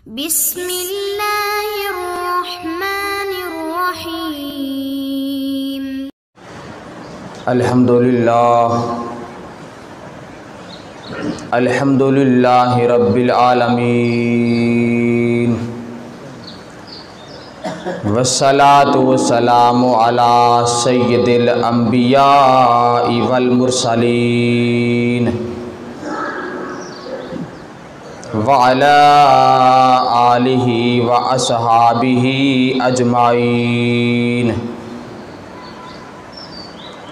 बिस्मिल्लाहिर्रहमानिर्रहीम। अल्हम्दुलिल्लाहि रब्बिल आलमीन वस्सलातु वस्सलामु अला सय्यिदिल अंबियाइ वल मुरसलीन व अला आलिहि व अस्हाबिहि अजमाइन।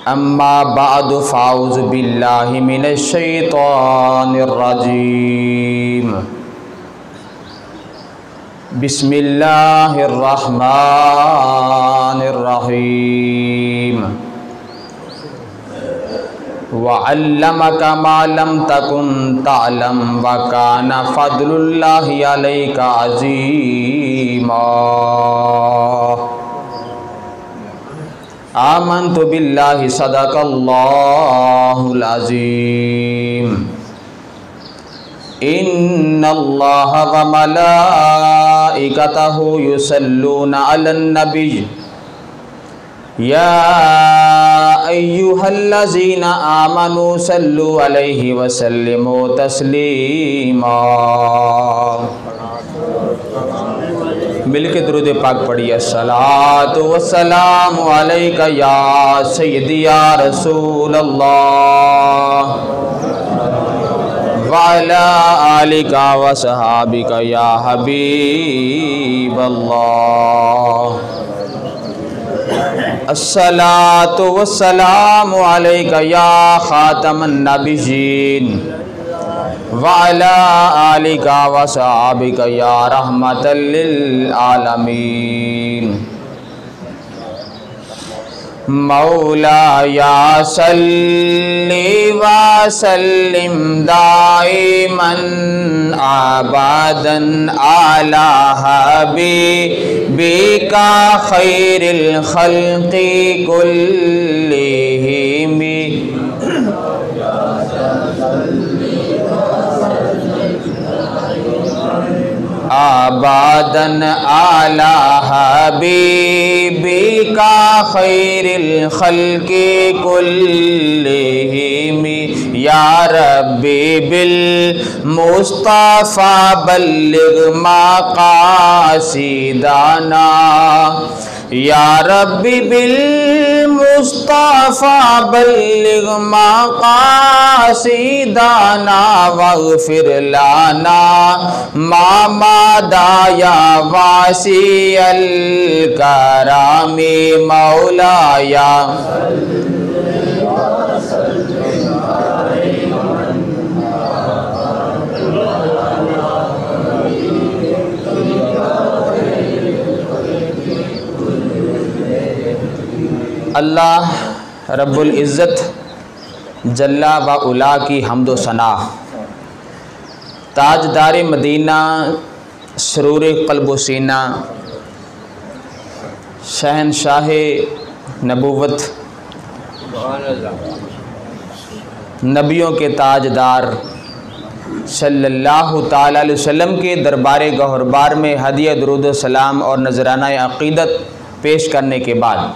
अम्मा बादु फ़ाऊज़ु बिल्लाहि मिनश शैतानिर रजीम। बिस्मिल्लाहिर रहमानिर रहीम। व अल्लमका मा लम तकुन तअलम व काना फ़ज़्लुल्लाहि अलैका अज़ीमा। आमन्तु बिल्लाहि सदक़ल्लाहुल अज़ीम। इन्नल्लाह व मलाइकतहु युसल्लूना अलन नबी या अय्युहल्लज़ीना आमनू सल्लु अलैहि व सल्लिमू तस्लीमा। मिलके दुरूद पाक पढ़िए। अस्सलातु वस्सलामु अलैका या सय्यदी या रसूल अल्लाह व अला आलिका व सहाबिका या हबीब अल्लाह। अस्सलातु वस्सलामु अलैका या खातमन नबिय्यीन व अला आलिका व सहाबिका या रहमतल लिल आलमीन। मौलाया सल्ली व सल्लिम दाइमन अबदन अला हबीबिका खैरिल खल्क़ि कुल्लिहिम। आबादन आला हबीबिका खैरिल खल्क़ि कुल्लिहिम। या रब्बी बिल मुस्तफ़ा बल्लिग मक़ासिदाना। या रब्बी बिल मुस्तफ़ा बल्लिग मक़ासिदाना वग़फ़िर लना मा मादा या वासिअल करामी। मौलाया अल्लाह रब्बुल इज़्ज़त जल्ला व उला की हम्दो सना, ताजदार मदीना, सरूर क़ल्ब व सीना, शहनशाह नबूवत, नबियों के ताजदार सल्लल्लाहु ताला अलैहि वसल्लम के दरबार गौहरबार में हदिया दुरूद सलाम और नजराना अक़ीदत पेश करने के बाद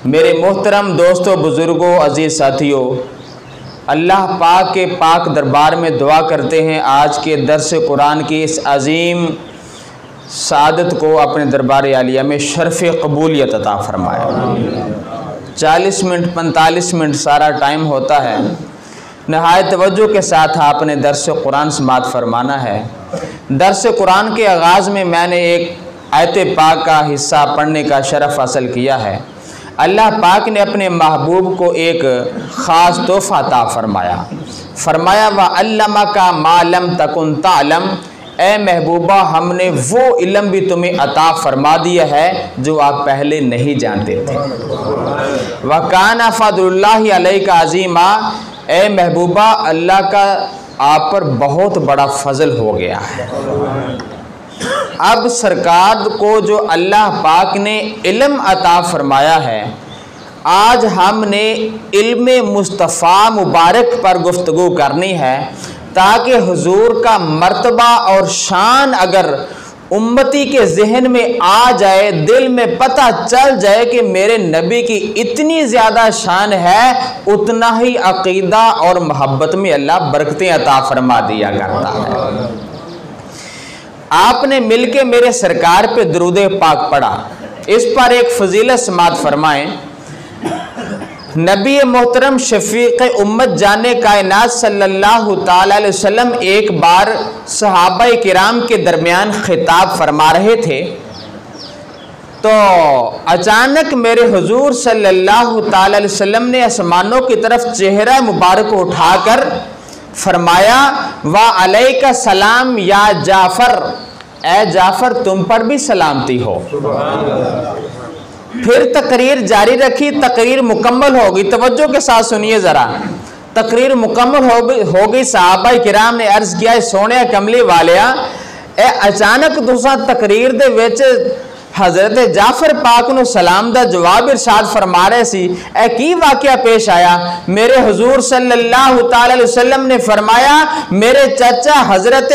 मेरे मोहतरम दोस्तों, बुज़ुर्गों, अज़ीज़ साथियों, अल्लाह पाक के पाक दरबार में दुआ करते हैं आज के दर्स कुरान की इस अज़ीम सादत को अपने दरबार आलिया में शर्फ़ कबूलियत अता फरमाए। 40 मिनट 45 मिनट सारा टाइम होता है। नहायत तवज्जो के साथ आपने दर्स कुरान समाअत फरमाना है। दर्स कुरान के आगाज़ में मैंने एक आयत पाक का हिस्सा पढ़ने का शरफ़ हासिल किया है। अल्लाह पाक ने अपने महबूब को एक ख़ास तोहफ़ा अता फरमाया व अल्लमका मा लम तकुन तअलम। ए महबूबा, हमने वो इल्म भी तुम्हें अता फरमा दिया है जो आप पहले नहीं जानते थे। व काना फ़ज़्लुल्लाहि अलैका अज़ीमा। ए महबूबा, अल्लाह का आप पर बहुत बड़ा फ़ज़ल हो गया है। अब सरकार को जो अल्लाह पाक ने इल्म अता फरमाया है, आज हमने इल्म मुस्तफ़ा मुबारक पर गुफ्तगू करनी है। ताकि हुजूर का मर्तबा और शान अगर उम्मती के जहन में आ जाए, दिल में पता चल जाए कि मेरे नबी की इतनी ज़्यादा शान है, उतना ही अकीदा और मोहब्बत में अल्लाह बरकतें अता फरमा दिया करता है। आपने मिलके मेरे सरकार पे दुरूद पाक पढ़ा, इस पर एक फजीलत समात फरमाएं। नबी मोहतरम शफीक उम्मत जाने कायनात सल्लल्लाहु ताला अलैहि वसल्लम एक बार सहाबा किराम के दरमियान खिताब फरमा रहे थे, तो अचानक मेरे हुजूर सल्लल्लाहु ताला अलैहि वसल्लम ने आसमानों की तरफ चेहरा मुबारक उठाकर फरमाया, वा अलैका सलाम या जाफर, ए जाफर तुम पर भी सलामती हो। फिर तकरीर जारी रखी, तकरीर मुकम्मल हो गई। तवज्जो के साथ सुनिए ज़रा, तकरीर मुकम्मल हो गई। सहाबा किराम ने अर्ज़ किया, सोने कमली वालिया, ए अचानक दूसरा तकरीर दे विच हज़रत जाफर पाक नूं सलाम दा जवाब इरशाद फरमा रहे सी। ए की वाक़या पेश आया? मेरे हुजूर सल्लल्लाहु ताला अलैहि वसल्लम ने फरमाया, मेरे चाचा हज़रत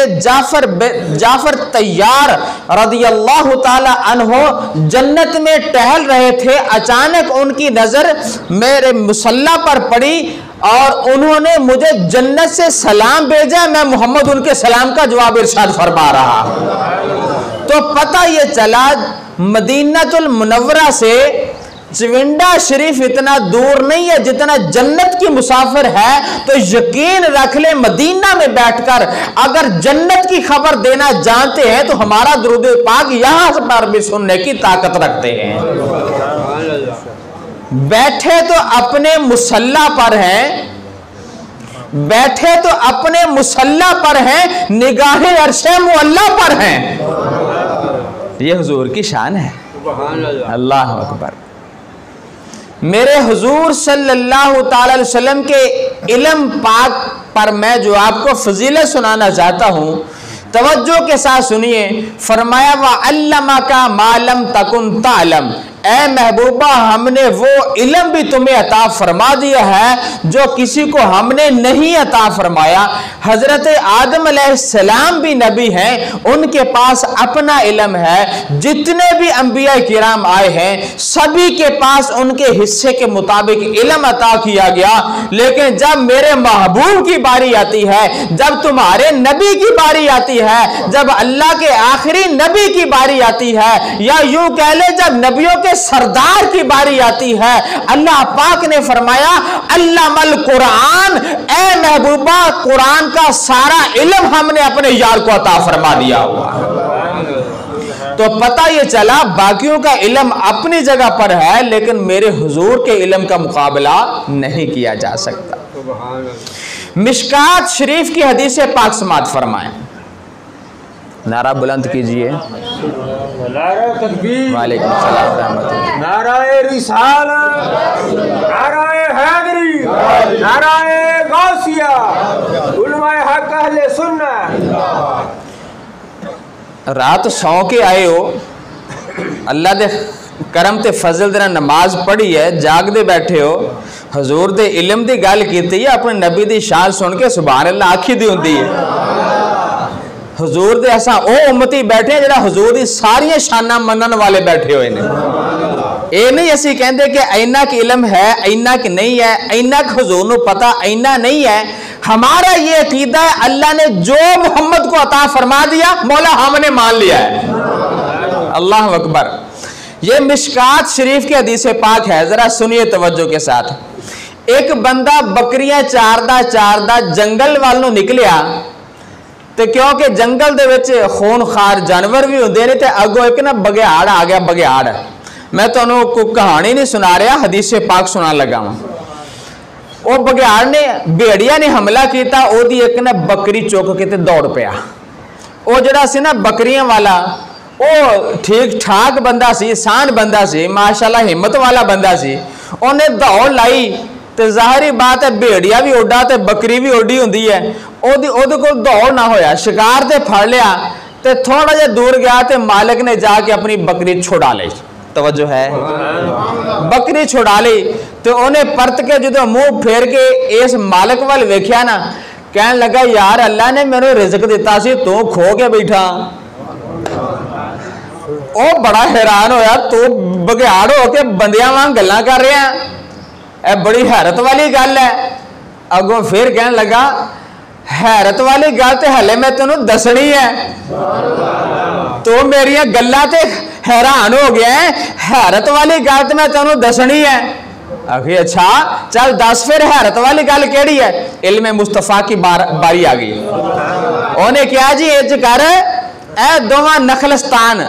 जाफर तैयार रदियल्लाहु ताला अन्हो जन्नत में टहल रहे थे। अचानक उनकी नज़र मेरे मुसल्ला पर पड़ी और उन्होंने मुझे जन्नत से सलाम भेजा। मैं मोहम्मद उनके सलाम का जवाब इरशाद फरमा रहा। तो पता ये चला मदीनातुल मुनव्वरा से चिविंडा शरीफ इतना दूर नहीं है जितना जन्नत की मुसाफिर है। तो यकीन रख ले, मदीना में बैठकर अगर जन्नत की खबर देना जानते हैं तो हमारा दुरूद पाक यहां पर भी सुनने की ताकत रखते हैं। बैठे तो अपने मुसल्ला पर हैं, बैठे तो अपने मुसल्ला पर हैं, निगाहें अर्शे मुअल्ला पर हैं। ये हुजूर की शान है। अल्लाह अकबर। मेरे हुजूर सल्लल्लाहु ताला अलैहि वसल्लम के इल्म पाक पर मैं जो आपको फजीलत सुनाना चाहता हूँ, तवज्जो के साथ सुनिए। फरमाया, व अल्लमा का मालम तकुन तालम, ए महबूबा हमने वो इल्म भी तुम्हें अता फरमा दिया है जो किसी को हमने नहीं अता फरमाया। हजरत आदम अलैहिस्सलाम भी नबी हैं, उनके पास अपना इल्म है। जितने भी अंबिया किराम आए हैं सभी के पास उनके हिस्से के मुताबिक इल्म अता किया गया। लेकिन जब मेरे महबूब की बारी आती है, जब तुम्हारे नबी की बारी आती है, जब अल्लाह के आखिरी नबी की बारी आती है, या यूं कह ले जब नबियों के सरदार की बारी आती है, अल्लाह पाक ने फरमाया, अल्लामल कुरान, ए महबूबा कुरान का सारा इल्म हमने अपने यार को अता फरमा दिया हुआ। तो पता ये चला बाकियों का इल्म अपनी जगह पर है, लेकिन मेरे हुजूर के इल्म का मुकाबला नहीं किया जा सकता। मिशकात शरीफ की हदीस पाक समात फरमाएं। नारा बुलंद कीजिए। नारा तकबीर, वालेकुम सलाम रहमतुल्लाह। नाराए रिसालत, नाराए हैदरी, नाराए गौसिया, उलमाए हक अहले सुन्नत। रात सौ के आए हो, अल्लाह दे करम ते फजल दे नमाज पढ़ी है, जागदे बैठे हो, हजूर दे इल्म दी गल कीती है, अपने नबी दी शान सुन के सुभान अल्लाह आखी दी हुंदी है। हजूर दे असा ओ उम्मती बैठे हैं जिहड़ा हजूर दी सारियां शाना मनन वाले बैठे हुए ने। ये नहीं असी कहते कि इन्ना कि इल्म है, इन्ना कि नहीं है, इन्ना कि हजूर नूं पता, इन्ना नहीं है। हमारा ये अकीदा है, अल्लाह ने जो मोहम्मद को अता फरमा दिया मौला हमने मान लिया है। अल्लाह अकबर। ये मिशकात शरीफ की हदीस पाक है, जरा सुनिए तवज्जो के साथ। एक बंदा बकरियां चारदा जंगल वाल नूं निकलिया, तो क्योंकि जंगल दे विच खूनखार जानवर भी होंदे ने, ते अगों एक ना बघियाड़ आ गया। बघियाड़, मैं तुहानूं कोई कहानी नहीं सुना रहा, हदीस पाक सुना लगा वां। वो बघियाड़ ने, भेड़िया ने हमला किया, ओदी एक ना बकरी चुक के ते दौड़ पिया। वो जिहड़ा सी ना बकरियां वाला, वो ठीक ठाक बंदा सी, सान बंदा सी, माशाल्लाह हिम्मत वाला बंदा सी। उन्हें दौड़ लाई, तो जाहिर बात है भेड़िया भी उड्डा तो बकरी भी उड्डी होंदी है। ओदे कोल दौड़ ना होया, शिकार ते फड़ लिया, तो थोड़ा जिहा दूर गया तो मालिक ने जाके अपनी बकरी छुड़ा ली। तवज्जो है, बकरी छुड़ा ली। तो उन्हें परत के जो मुंह फेर के इस मालिक वाल वेख्या ना, कहने लगा यार अल्लाह ने मेरे रिज़्क दिता सी, तू खो के बैठा। ओ बड़ा हैरान होया, तू बघियाड़ हो के बंदियां वांग गल्लां कर रहा है, ए बड़ी हैरत वाली गल है। अगों फिर कहने लगा हैरत वाली गल तो हले मैं तेनों दसनी है, तो मेरिया गल्लां ते हैरान हो गया है, हैरत वाली गल तो मैं तेनों दसनी है। आखिर अच्छा चल दस फिर हैरत वाली गल केड़ी है। इल्मे मुस्तफा की बारी आ गई। उन्हें क्या जी इंज कर, ए दोवां नखलस्तान,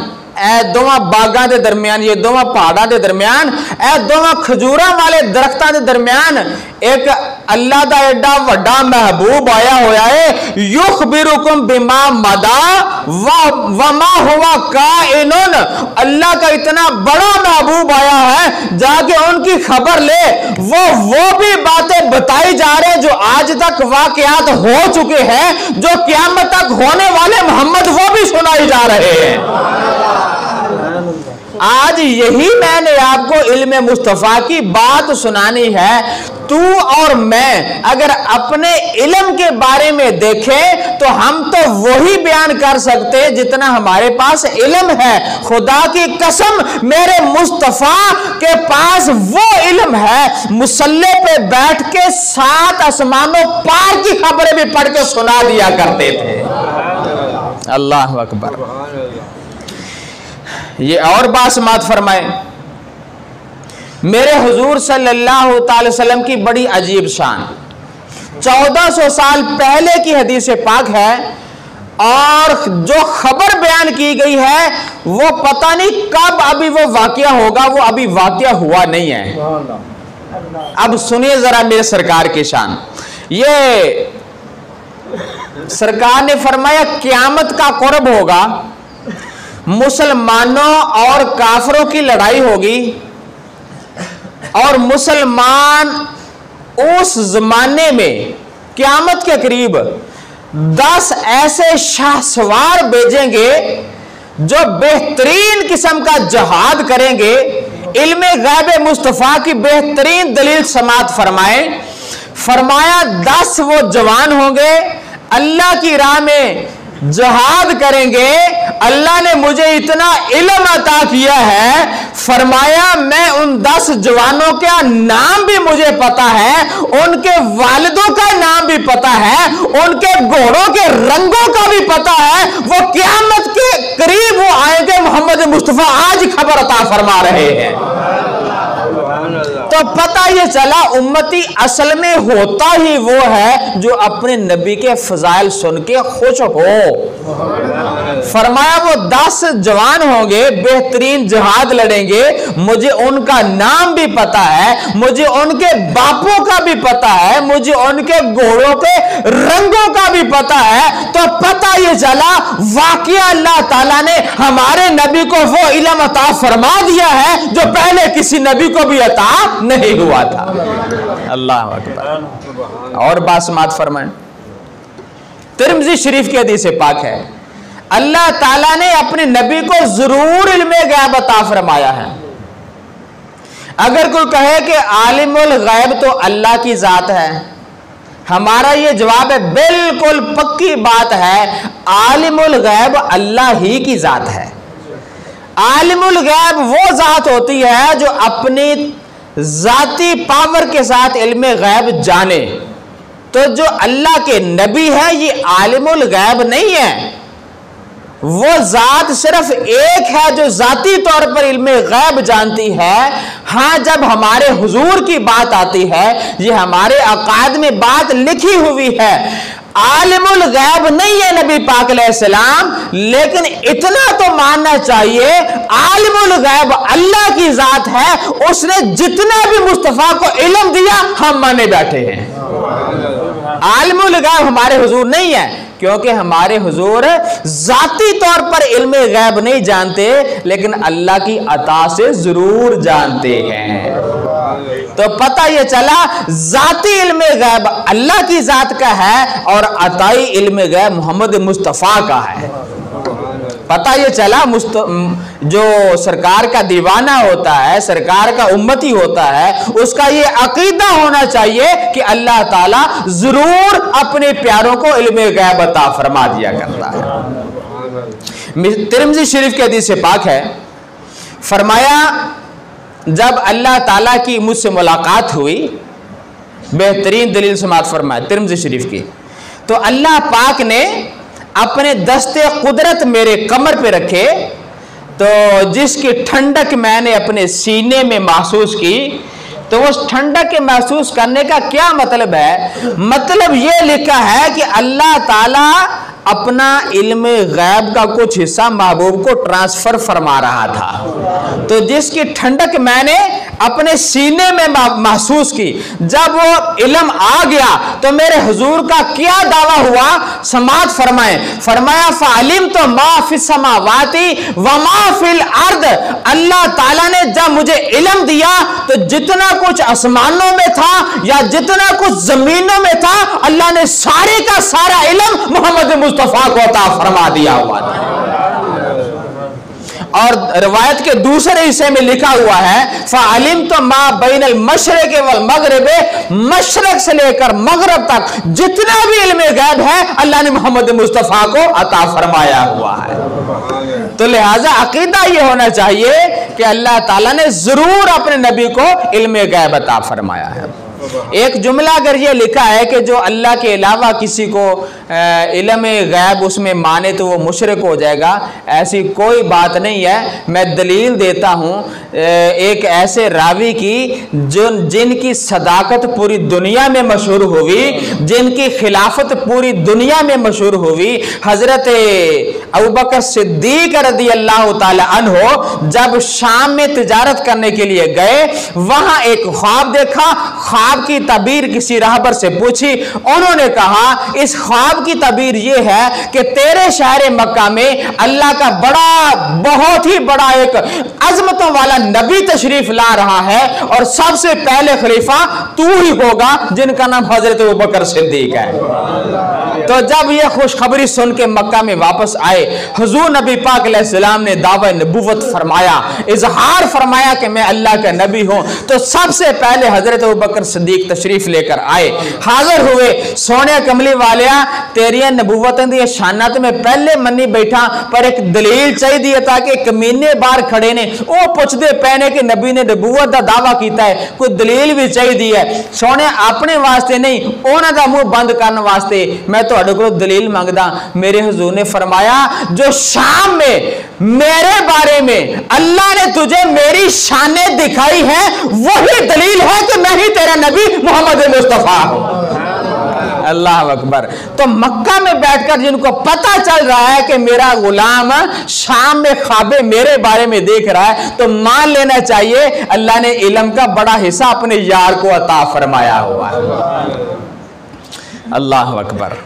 ए दोवां बागां दे दरमियान, ये दोवां पहाड़ां दे दरमियान, ए दोवां खजूरां वाले दरख्तां दे दरमियान एक अल्लाह दा एडा वड्डा महबूब आया होया है। युखबिरुकुम बिमा मदा वमा हुवा काइनुन, अल्लाह का इतना बड़ा महबूब आया है, जाके उनकी खबर ले। वो भी बातें बताई जा रहे हैं जो आज तक वाकयात हो चुके हैं, जो क़यामत तक होने वाले मोहम्मद वो भी सुनाई जा रहे हैं। आज यही मैंने आपको इल्मे मुस्तफ़ा की बात सुनानी है। तू और मैं अगर अपने इल्म के बारे में देखें तो हम तो वही बयान कर सकते जितना हमारे पास इल्म है। खुदा की कसम मेरे मुस्तफ़ा के पास वो इल्म है, मुसल्ले पे बैठ के 7 आसमानों पार की खबरें भी पढ़ के सुना दिया करते थे। अल्लाह अकबर। ये और बात समात फरमाए, मेरे हुजूर सल्लल्लाहु अलैहि वसल्लम की बड़ी अजीब शान, 1400 साल पहले की हदीस पाक है, और जो खबर बयान की गई है वो पता नहीं कब अभी वो वाकया होगा, वो अभी वाकया हुआ नहीं है। अब सुनिए जरा मेरे सरकार की शान। ये सरकार ने फरमाया क़यामत का कुर्ब होगा, मुसलमानों और काफरों की लड़ाई होगी, और मुसलमान उस जमाने में क़यामत के करीब 10 ऐसे शाहसवार भेजेंगे जो बेहतरीन किस्म का जहाद करेंगे। इल्मे गैब मुस्तफ़ा की बेहतरीन दलील समात फरमाए। फरमाया 10 वो जवान होंगे, अल्लाह की राह में जहाद करेंगे। अल्लाह ने मुझे इतना इल्म अता किया है, फरमाया मैं उन 10 जवानों का नाम भी मुझे पता है, उनके वालिदों का नाम भी पता है, उनके घोड़ों के रंगों का भी पता है। वो क़यामत के करीब वो आएंगे, मोहम्मद मुस्तफ़ा आज खबर अता फरमा रहे हैं। तो पता ये चला उम्मती असल में होता ही वो है जो अपने नबी के फजाइल सुन के खुश हो। फरमाया वो 10 जवान होंगे, बेहतरीन जहाद लड़ेंगे, मुझे उनका नाम भी पता है, मुझे उनके बापों का भी पता है, मुझे उनके घोड़ों के रंगों का भी पता है। तो पता ये चला वाकया अल्लाह ताला ने हमारे नबी को वो इल्म अता फरमा दिया है जो पहले किसी नबी को भी अता नहीं हुआ था। अल्लाह अकबर। और बात समात फरमाएं, तिरमिज़ी शरीफ की हदीस पाक है, अल्लाह ताला ने अपने नबी को जरूर इल्मे गैब अता फरमाया है। अगर कोई कहे कि आलिमुल गैब तो अल्लाह की जात है, हमारा ये जवाब है बिल्कुल पक्की बात है, आलिमुल गैब अल्लाह ही की जात है। आलिमुल गैब वो जात होती है जो अपनी जाती पावर के साथ इल्मे गैब जाने। तो जो अल्लाह के नबी है ये आलिमुल गैब नहीं है, वो जात सिर्फ एक है जो जाती तौर पर इल्मे गैब जानती है। हाँ, जब हमारे हुजूर की बात आती है, ये हमारे अकाद में बात लिखी हुई है, आलिमुल गैब नहीं है नबी पाक अलैहिस्सलाम, लेकिन इतना तो मानना चाहिए आलिमुल गैब अल्लाह की जात है। उसने जितना भी मुस्तफ़ा को इल्म दिया हम माने बैठे हैं। आलिमुल गैब हमारे हुजूर नहीं है, क्योंकि हमारे हुजूर जाती तौर पर इल्मे गैब नहीं जानते, लेकिन अल्लाह की अता से जरूर जानते हैं। तो पता ये चला जाती इल्मे गैब अल्लाह की जात का है और अताई इल्मे गैब मोहम्मद मुस्तफ़ा का है। पता ये चला जो सरकार का दीवाना होता है, सरकार का उम्मती होता है, उसका ये अकीदा होना चाहिए कि अल्लाह ताला जरूर अपने प्यारों को इल्मे गैब अता फरमा दिया करता है। तिरमिज़ी शरीफ के हदीस से पाक है, फरमाया जब अल्लाह ताला की मुझसे मुलाकात हुई, बेहतरीन दलील समात फरमाया तिरमिज़ी शरीफ की, तो अल्लाह पाक ने अपने दस्ते कुदरत मेरे कमर पे रखे, तो जिसकी ठंडक मैंने अपने सीने में महसूस की। तो उस ठंडक के महसूस करने का क्या मतलब है? मतलब ये लिखा है कि अल्लाह ताला अपना इल्म गैब का कुछ हिस्सा महबूब को ट्रांसफर फरमा रहा था। तो जिसकी ठंडक मैंने अपने सीने में महसूस की, जब वो इल्म आ गया तो मेरे हुजूर का क्या दावा हुआ, समात फरमाए। फरमाया फ़अलिम तो मा फिस समावाती व मा फिल अर्द। अल्लाह ताला ने जब मुझे इल्म दिया तो जितना कुछ आसमानों में था या जितना कुछ जमीनों में था, अल्लाह ने सारे का सारा इल्म मोहम्मद मुस्तफा को अता फरमा दिया हुआ था। और रिवायत के दूसरे हिस्से में लिखा हुआ है फ़अलिम तो मा बैनल मशरिक़ वल मग़रिब, मशरक से लेकर मगरब तक जितना भी इल्म गैब है अल्लाह ने मोहम्मद मुस्तफा को अता फरमाया हुआ है। तो लिहाजा अकीदा ये होना चाहिए कि अल्लाह ताला ने जरूर अपने नबी को इल्म गैब अता फरमाया है। एक जुमला अगर ये लिखा है कि जो अल्लाह के अलावा किसी को इल्म गैब उसमें माने तो वो मुशरिक हो जाएगा, ऐसी कोई बात नहीं है। मैं दलील देता हूँ एक ऐसे रावी की जिनकी सदाकत पूरी दुनिया में मशहूर हुई, जिनकी खिलाफत पूरी दुनिया में मशहूर हुई। हजरत अबू बकर सिद्दीक रज़ी अल्लाह ताला अन्हो जब शाम में तिजारत करने के लिए गए, वहां एक ख्वाब देखा। ख्वाब की तबीर किसी राहबर से पूछी, उन्होंने कहा इस ख्वाब की तबीर यह है कि तेरे शहर मक्का में अल्लाह का बहुत ही बड़ा एक अजमतों वाला नबी तशरीफ ला रहा है और सबसे पहले खलीफा तू ही होगा, जिनका नाम हजरत अबू बकर सिद्दीक है। तो जब यह खुशखबरी सुन के मक्का में वापस आए, हुजूर नबी पाक अलैहिस्सलाम ने दावा नबुव्वत फरमाया, इजहार फरमाया कि मैं अल्लाह का नबी हूं। तो सबसे पहले हजरत अबू बकर सिद्दीक तशरीफ लेकर आए, हाजिर हुए। सोने कमली वालिया तेरी नबुव्वत दी शानत में पहले मनी बैठा, पर एक दलील चाहिए था कि कमीने बाहर खड़े ने वो पुछदे पैने कि नबी ने नबुव्वत का दावा किया है, कोई दलील भी चाहिए। सोने अपने वास्ते नहीं, उन्होंने का मुंह बंद करने वास्ते मैं तो को दलील मांगदा। मेरे हुजूर ने फरमाया जो शाम में मेरे बारे में अल्लाह ने तुझे मेरी शाने दिखाई है वही दलील है कि मैं ही तेरा नबी मोहम्मद मुस्तफा हूं। अल्लाह अकबर। तो मक्का में बैठकर जिनको पता चल रहा है कि मेरा गुलाम शाम में ख्वाबे मेरे बारे में देख रहा है, तो मान लेना चाहिए अल्लाह ने इल्म का बड़ा हिस्सा अपने यार को अता फरमाया हुआ है। अल्लाह अकबर।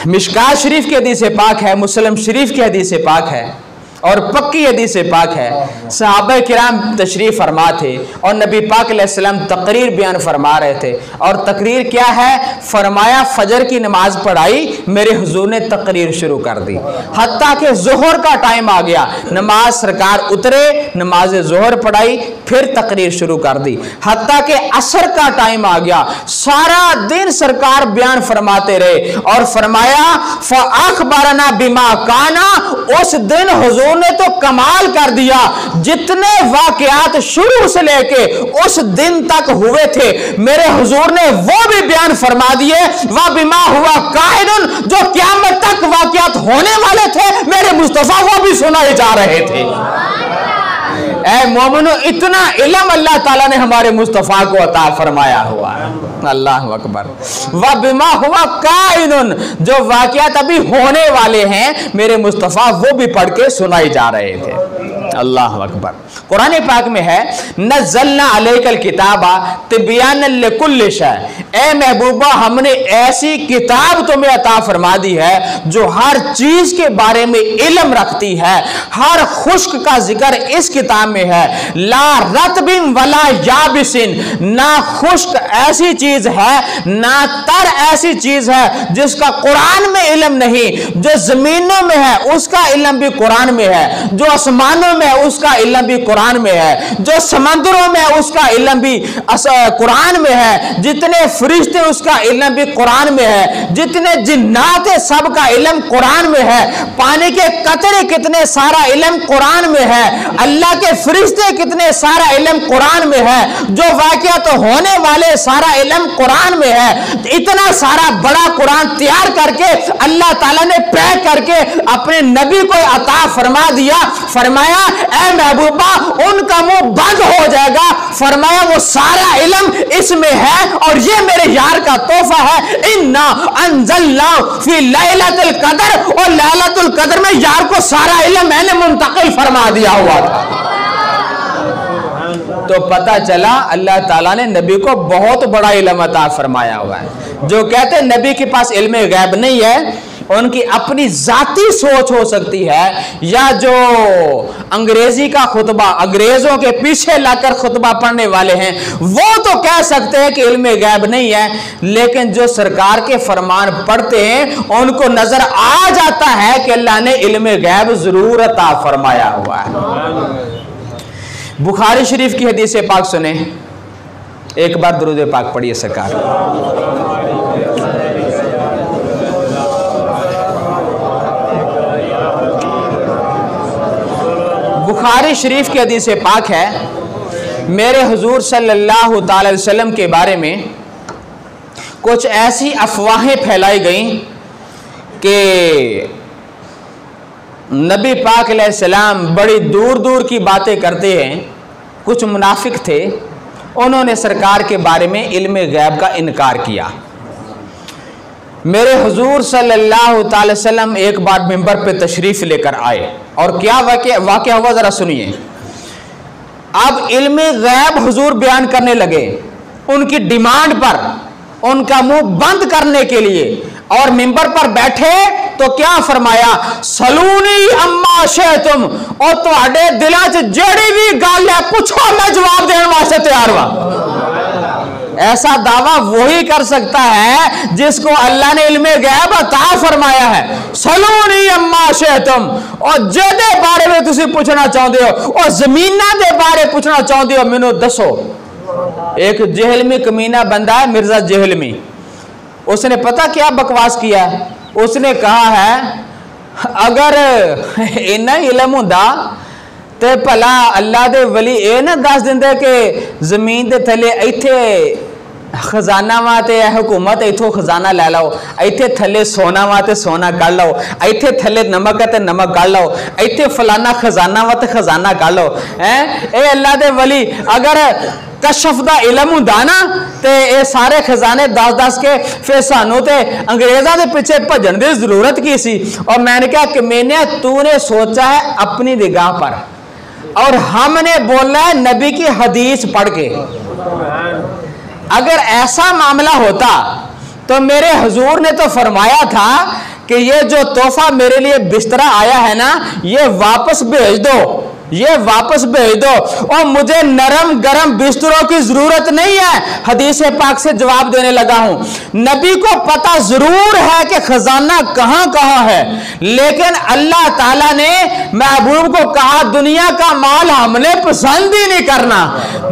मिशकात शरीफ की हदीस पाक है, मुस्लिम शरीफ की हदीस पाक है और पक्की हदीस पाक है। सहाबा किराम तशरीफ फरमा थे और नबी पाक अलैहिस्सलाम तकरीर बयान फरमा रहे थे। और तकरीर क्या है? फरमाया फजर की नमाज पढ़ाई, मेरे हुजूर ने तकरीर शुरू कर दी। हत्ता कि जोहर का टाइम आ गया, नमाज सरकार उतरे, नमाज जोहर पढ़ाई, फिर तकरीर शुरू कर दी। हत्ता कि असर का टाइम आ गया, सारा दिन सरकार बयान फरमाते रहे और फरमाया फ़अख़बरना बिमा काना। उस दिन हुजूर ने तो कमाल कर दिया, जितने वाकयात शुरू से लेके उस दिन तक हुए थे मेरे हुजूर ने वो भी बयान फरमा दिए। वह बिमा हुआ कायनुन, जो क़यामत तक वाकयात होने वाले थे मेरे मुस्तफा वो भी सुनाए जा रहे थे। ऐ मोमिनो, इतना इल्म अल्लाह ताला ने हमारे मुस्तफा को अता फरमाया हुआ है। अल्लाह अकबर। वह बिमा हुआ काइनुन, जो वाकयात अभी होने वाले हैं मेरे मुस्तफा वो भी पढ़ के सुनाए जा रहे थे। अल्लाह अकबर। कुरान पाक में है नज़्ज़लना अलैकल किताबा तिबयानन लिकुल्लि शै, ए महबूबा, हमने ऐसी किताब तुम्हें अता फरमा दी है जो हर चीज के बारे में इल्म रखती है। हर खुश्क का जिक्र इस किताब में है। ला रतबिन वला याबिसिन, ना खुश्क ऐसी चीज है ना तर ऐसी चीज है जिसका कुरान में इल्म नहीं। जो जमीनों में है उसका इल्म भी कुरान में है, जो आसमानों में है उसका इल्म भी कुरान में है, जो समंदरों में है उसका इल्म भी कुरान में है, जितने फरिश्ते उसका इल्म भी कुरान में है, जितने जिन्नात है सबका इल्म कुरान में है, पानी के कतरे कितने सारा इल्म कुरान में है, अल्लाह के फरिश्ते कितने सारा इल्म कुरान में है, जो वाकया तो होने वाले सारा इल्म कुरान में है। इतना सारा बड़ा कुरान तैयार करके अल्लाह ताला ने पैक करके अपने नबी को अता फरमा दिया। फरमाया ऐ महबूबा, उनका मुंह बंद हो जाएगा। फरमाया वो सारा इल्म इसमें है और ये मेरे यार का तोहफा है। इन्ना अंज़लना फी लैलतुल कदर, और लैलतुल कदर में यार को सारा इल्म मैंने मुंतकिल फरमा दिया हुआ था। तो पता चला अल्लाह ताला ने नबी को बहुत बड़ा इल्म अता फरमाया हुआ है। जो कहते हैं नबी के पास इल्म गैब नहीं है, उनकी अपनी जाती सोच हो सकती है, या जो अंग्रेजी का खुतबा अंग्रेजों के पीछे लाकर खुतबा पढ़ने वाले हैं वो तो कह सकते हैं कि इल्म गैब नहीं है, लेकिन जो सरकार के फरमान पढ़ते हैं उनको नजर आ जाता है कि अल्लाह ने इल्म गैब जरूर अता फरमाया हुआ है। बुखारी शरीफ की हदीस पाक सुने, एक बार दुरूद पाक पढ़िए सरकार। बुखारी शरीफ की हदीस पाक है, मेरे हुजूर सल्लल्लाहु अलैहि वसल्लम के बारे में कुछ ऐसी अफवाहें फैलाई गई कि नबी पाक अलैहिस्सलाम बड़ी दूर दूर की बातें करते हैं। कुछ मुनाफिक थे, उन्होंने सरकार के बारे में इल्म गैब का इनकार किया। मेरे हुजूर सल्लल्लाहु अलैहि वसल्लम एक बार मिंबर पे तशरीफ लेकर आए और क्या वाक़या हुआ जरा सुनिए। अब इल्म गैब हुजूर बयान करने लगे उनकी डिमांड पर, उनका मुंह बंद करने के लिए, और मिंबर पर बैठे तो क्या फरमाया, सलूनी अम्मा शैतुम, और तुहाडे दिलों च जेड़ी भी गल है पूछो मैं जवाब देने वास्ते तैयार हुआ। ऐसा दावा वही कर सकता है जिसको अल्लाह ने इल्मे गैब अता फरमाया है। सलूनी अम्मा शैतुम, और जेदे बारे में तुसी पूछना चाहते हो, और जमीना दे बारे पूछना चाहते हो, मैनू दसो। एक जेहलमी कमीना बंदा है मिर्जा जेहलमी, उसने पता क्या बकवास किया, उसने कहा है अगर इन्ना इलम हुंदा ते भला अल्लाह दे वली ये ना दस दिंदे कि जमीन के थले इत्थे खजाना वा ते हुकूमत इथों खजाना लै लो, इत्थे थले सोना वा ते सोना कढ़ लो, इत्थे थले नमक है ते नमक कढ़ लो, इत्थे फलाना खजाना वा ते खजाना कढ़ लो। ए अल्लाह दे वली अगर कशफ दा इलम हुंदा ना ते ये सारे खजाने दस दस के फिर सानू ते अंग्रेज़ों के पीछे भजन की जरूरत की सी। और मैंने कहा कि मैंने तूने सोचा है अपनी निगाह पर, और हमने बोला है नबी की हदीस पढ़ के। अगर ऐसा मामला होता तो मेरे हुजूर ने तो फरमाया था कि ये जो तोहफा मेरे लिए बिस्तरा आया है ना, ये वापस भेज दो, ये वापस भेज दो, और मुझे नरम गरम बिस्तरों की जरूरत नहीं है। हदीस पाक से जवाब देने लगा हूं। नबी को पता जरूर है कि खजाना कहां कहां है, लेकिन अल्लाह ताला ने महबूब को कहा दुनिया का माल हमने पसंद ही नहीं करना।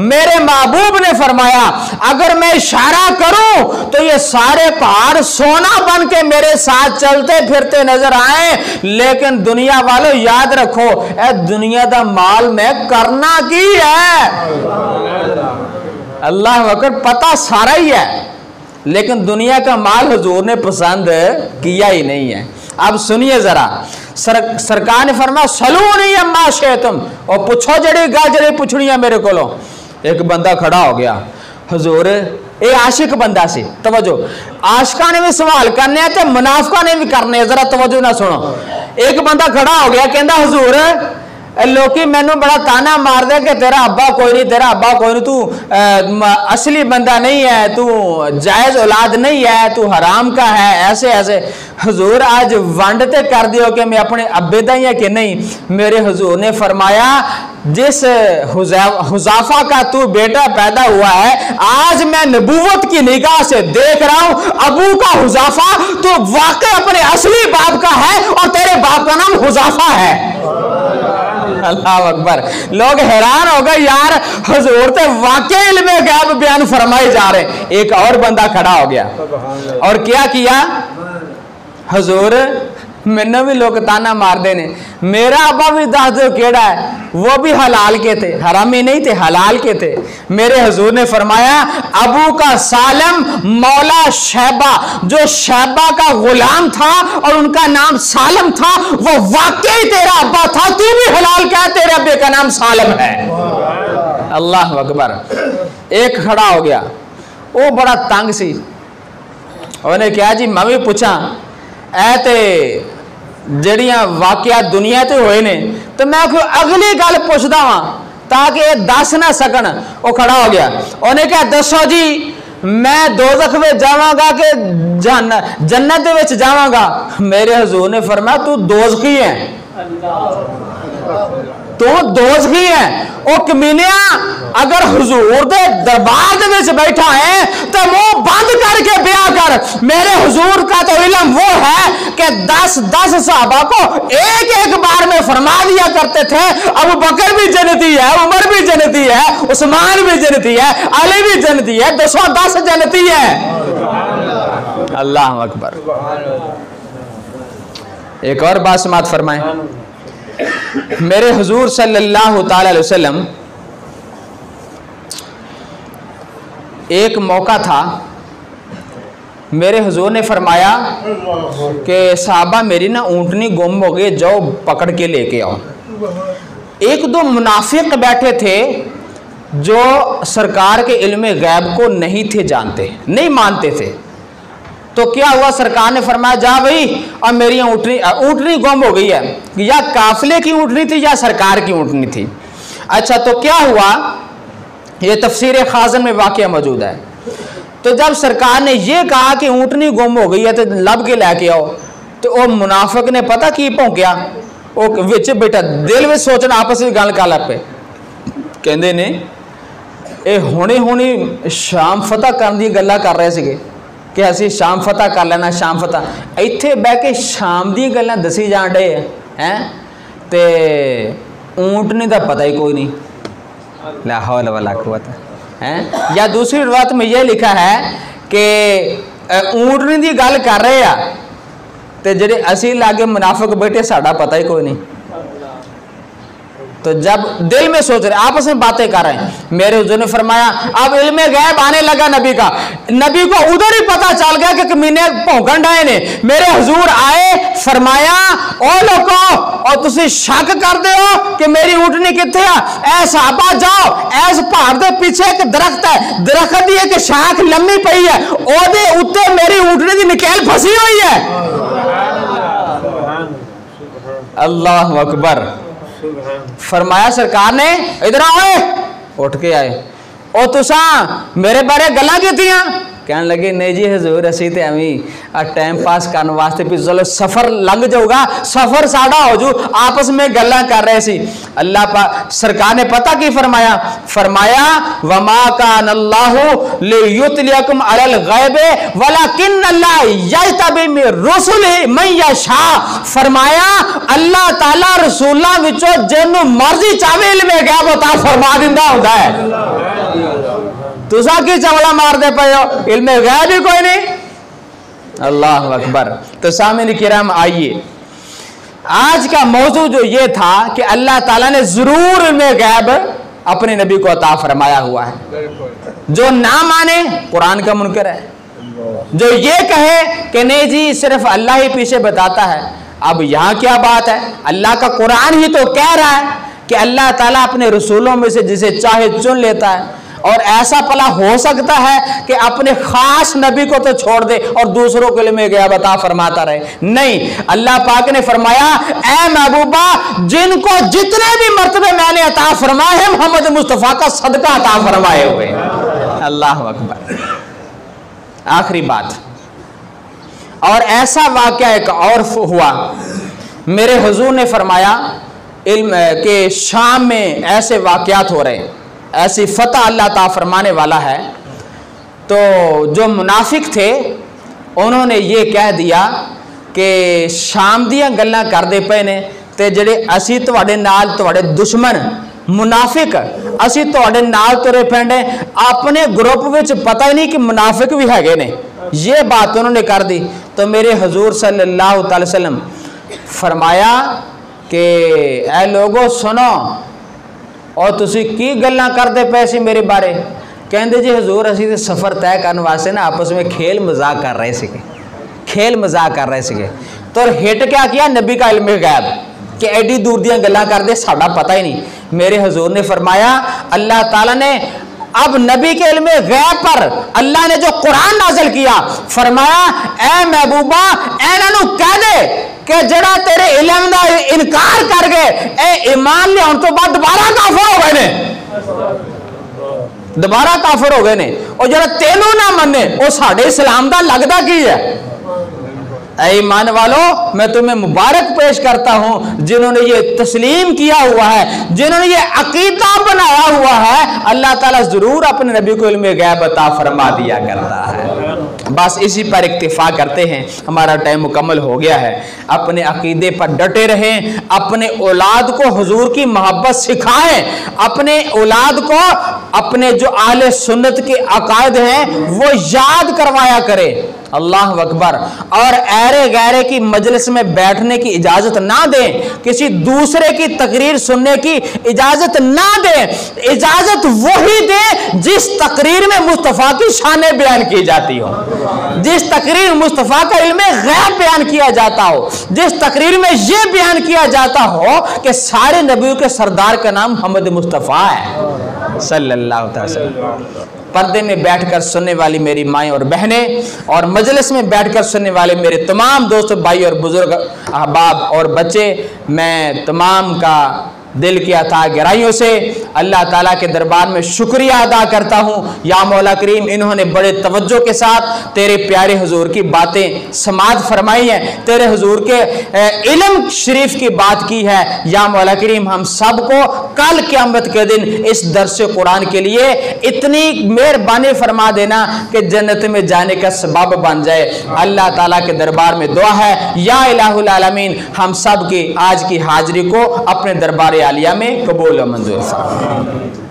मेरे महबूब ने फरमाया अगर मैं इशारा करूं तो ये सारे पहाड़ सोना बन के मेरे साथ चलते फिरते नजर आए, लेकिन दुनिया वालों याद रखो ए दुनिया दा माल में करना की है। अल्लाह अकबर, पता सारा ही है लेकिन दुनिया का माल हुजूर ने पसंद किया ही नहीं है। अब सुनिए जरा, सरकार ने फरमाया सलूनी अम्मा शैतुम, और पूछो जड़ी गल जड़ी पुछनी है मेरे को। एक बंदा खड़ा हो गया, हुजूर ये आशिक बंदा सी, तवज्जो, आशिका ने भी सवाल करने ते मुनाफिका ने भी करने, जरा तवज्जो ना सुनो। एक बंदा खड़ा हो गया, कहता हुजूर लोकी मैनू बड़ा ताना मार दे कि तेरा अब्बा कोई नहीं, तेरा अब्बा कोई नहीं, तू असली बंदा नहीं है, तू जायज औलाद नहीं है, तू हराम का है, ऐसे ऐसे। हुजूर आज वंड ते कर दियो कि मैं अपने अब्बे दा ही है कि नहीं। मेरे हुजूर ने फरमाया जिस हुजाफा का तू बेटा पैदा हुआ है, आज मैं नबूवत की निगाह से देख रहा हूं अबू का हुजाफा तो वाकई अपने असली बाप का है और तेरे बाप का नाम हुजाफा है। अल्लाह अकबर। लोग हैरान हो गए, यार हुजूर तो वाकई इल्मे गैब बयान फरमाए जा रहे। एक और बंदा खड़ा हो गया और क्या किया, हुजूर मैंने भी लोग ताना मार देने, मेरा अब्बा भी दस दो केड़ा है, वो भी हलाल के थे, हरामी नहीं थे, हलाल के थे। मेरे हुजूर ने फरमाया अबू का सालम मौला शैबा, जो शैबा का गुलाम था और उनका नाम सालम था, वो वाकई तेरा अब्बा था, तू भी हलाल का है, तेरे अब्बे का नाम सालम है। अल्लाह अकबर। एक खड़ा हो गया, वो बड़ा तंग सी, उन्हें क्या जी मैं भी पूछा ऐ जड़ियां वाकया दुनिया ते होए ने, तो मैं अगली गल पूछदा वां ताकि ये दस ना सकन। वो खड़ा हो गया, उन्हें क्या दसो जी मैं दोज़ख में जावांगा कि जन्नत दे विच जावांगा। मेरे हुजूर ने फरमाया तू दोज़खी है, तू दोज़खी है। ओ कमीनिया, अगर हुजूर दे दरबार दे विच बैठा है तो मुंह बंद करके ब्याह कर। मेरे हुजूर का तो इल्म वो है कि 10 सहाबा को एक एक बार में फरमा दिया करते थे, अबू बकर भी जन्नती है, उमर भी जन्नती है, उस्मान भी जन्नती है, अली भी जन्नती है, 10 जन्नती है। अल्लाह अकबर। एक और बात समात फरमाए। मेरे हुजूर सल्लल्लाहु ताला अलैहि वसल्लम, एक मौका था मेरे हुजूर ने फरमाया कि साहबा मेरी ना ऊँटनी गुम हो गई, जाओ पकड़ के लेके आओ। एक दो मुनाफिक बैठे थे जो सरकार के इल्मे गैब को नहीं थे जानते, नहीं मानते थे। तो क्या हुआ, सरकार ने फरमाया जा भाई अब मेरी ऊँटनी गुम हो गई है, या काफिले की ऊँटनी थी या सरकार की ऊँटनी थी। अच्छा तो क्या हुआ, ये तफसीर खाज़न में वाक़या मौजूद है। तो जब सरकार ने यह कहा कि ऊँटनी गुम हो गई है तो लब के लेके आओ, तो वो मुनाफिक ने पता की भौंकिया, वो विच बेटा दिल में सोचना आपस में गल कर पे कहते ने ये हुणे हुणे शाम फतह करने दी गल्लां कर रहे थे कि असी शाम फतह कर लेना, शाम फतह। इत्थे बह के शाम दी गल्लां दसी जान डे हैं ते ऊँटनी का पता ही कोई नहीं। ला हौल वला कुव्वत है। या दूसरी रिवायत में यह लिखा है कि ऊँटनी की गल कर रहे आ ते जेडे असी लागे मुनाफिक बैठे साड़ा पता ही कोई नहीं। तो जब दिल में सोच रहे आपस में बातें कर रहे हैं, मेरे हुजूर ने फरमाया अब इल्मे गैब आने लगा नबी का। नबी को उधर ही पता चल गया कि कमीने भौंकन डाए ने। मेरे हुजूर आए, फरमाया ओ लोगो और तुसी शक कर दे हो कि मेरी ऊँटनी किथे आ, ऐ सहाबा जाओ ऐस पहाड़ दे पीछे एक दरख्त है, दरख्त दी एक शाख लम्मी पई है, ओदे उत्ते मेरी ऊँटनी दी निकेल फसी हुई है। अल्लाह अकबर। फरमाया सरकार ने इधर आओ, उठ के आए। ओ तुसा मेरे बारे गल्लां कीतियां? कहने लगे नहीं जी हजूर असी तो एवं टाइम पास करने वास्ते भी चलो सफर लंघ जाऊगा, सफर साड़ा हो जू, आपस में गल्लां कर रहे सी। अल्लाह पाक सरकार ने पता की फरमाया, फरमाया वमा कान अल्लाहु लियुतलियकुम अलल गैबे वलाकिन अल्लाह यजतबी मिर रुसुलिही मन यशा। फरमाया अल्लाह ताला रसूलां विचों जिन्नू मर्जी चाहे इल्मे गैब अता फरमा दिंदा हुंदा है। तुसा की चवड़ा मार दे पे हो, इल्मे गैब ही कोई नहीं। अल्लाह अकबर। तो सामने किराम आइए, आज का मौजू जो ये था कि अल्लाह ताला ने जरूर इल्मे गैब अपने नबी को अता फरमाया हुआ है। जो ना माने कुरान का मुनकर है, जो ये कहे कि नहीं जी सिर्फ अल्लाह ही पीछे बताता है। अब यहाँ क्या बात है, अल्लाह का कुरान ही तो कह रहा है कि अल्लाह ताला अपने रसूलों में से जिसे चाहे चुन लेता है। और ऐसा भला हो सकता है कि अपने खास नबी को तो छोड़ दे और दूसरों के लिए में गया बता फरमाता रहे? नहीं, अल्लाह पाक ने फरमाया, ऐ महबूबा, जिनको जितने भी मर्तबे मैंने अता फरमाए हैं मोहम्मद मुस्तफ़ा का सदका अता फरमाए हुए। अल्लाह अकबर। आखिरी बात, और ऐसा वाकया एक और हुआ, मेरे हुजूर ने फरमाया इल्म के शाम में ऐसे वाकयात हो रहे हैं, ऐसी फतह अल्लाह ताला फरमाने वाला है। तो जो मुनाफिक थे उन्होंने ये कह दिया कि शाम दियां गल्लां करदे पे ने ते जेड़े असी तुहाडे नाल तुहाडे दुश्मन मुनाफिक असी तुहाडे नाल तुरे पैंडे, अपने ग्रुप विच पता ही नहीं कि मुनाफिक भी हैगे ने। ये बात उन्होंने कर दी। तो मेरे हुजूर सल्लल्लाहु अलैहि वसल्लम फरमाया कि ऐ लोगो सुनो, और तुसी की गल्लां करदे पे सी मेरे बारे? कहंदे जी हुजूर असी ते सफ़र तय करने वास्ते ना आपस में खेल मजाक कर रहे थे, खेल मजाक कर रहे थे। तो हिट क्या किया? नबी का इल्म गैब कि एडी दूर दियां गल्लां करदे, साडा पता ही नहीं। मेरे हुजूर ने फरमाया, अल्लाह ताला ने अब नबी के इल्म गैब पर अल्लाह ने जो कुरान नाज़िल किया, फरमाया, ऐ महबूबा, इन्हां कह दे कि जड़ा तेरे इल्म दा इनकार कर गए, ए ईमान ले आने तो बाद दोबारा काफिर हो गए ने, दोबारा काफिर हो गए ने। और जड़ा तेनू ना मन्ने वो साडे इस्लाम दा लगदा की है? ऐ ईमान वालों, मैं तुम्हें मुबारक पेश करता हूं जिन्होंने ये तस्लीम किया हुआ है, जिन्होंने ये अकीदा बनाया हुआ है। अल्लाह ताला जरूर अपने नबी को इल्म गैब अता फरमा दिया करता है। बस इसी पर इक्तिफा करते हैं, हमारा टाइम मुकम्मल हो गया है। अपने अकीदे पर डटे रहें, अपने औलाद को हुजूर की मोहब्बत सिखाएं, अपने औलाद को अपने जो आले सुन्नत के अकायद हैं वो याद करवाया करें। अल्लाह अकबर। और ऐरे गैरे की मजलिस में बैठने की इजाजत ना दें, किसी दूसरे की तकरीर सुनने की इजाजत ना दें। इजाजत वही दें जिस तकरीर में मुस्तफ़ा की शान बयान की जाती हो, जिस तकरीर मुस्तफ़ा का इल्म गैब बयान किया जाता हो, जिस तकरीर में यह बयान किया जाता हो कि सारे नबियों के सरदार का नाम मोहम्मद मुस्तफ़ा है सल्लल्लाहु अलैहि वसल्लम। पर्दे में बैठकर सुनने वाली मेरी माएँ और बहनें, और मजलिस में बैठकर सुनने वाले मेरे तमाम दोस्त भाई और बुजुर्ग अहबाब और बच्चे, मैं तमाम का दिल की अता गहराइयों से अल्लाह ताला के दरबार में शुक्रिया अदा करता हूँ। या मौला करीम, इन्होंने बड़े तवज्जो के साथ तेरे प्यारे हुजूर की बातें समाअत फरमाई हैं, तेरे हुजूर के इल्म शरीफ की बात की है। या मौला करीम, हम सबको कल क़यामत के दिन इस दर्स कुरान के लिए इतनी मेहरबानी फरमा देना कि जन्नत में जाने का सबब बन जाए। अल्लाह ताला के दरबार में दुआ है, या इलाहुल आलमीन, हम सब की आज की हाजिरी को अपने दरबार आलिया में कबूल और मंजूर फरमा।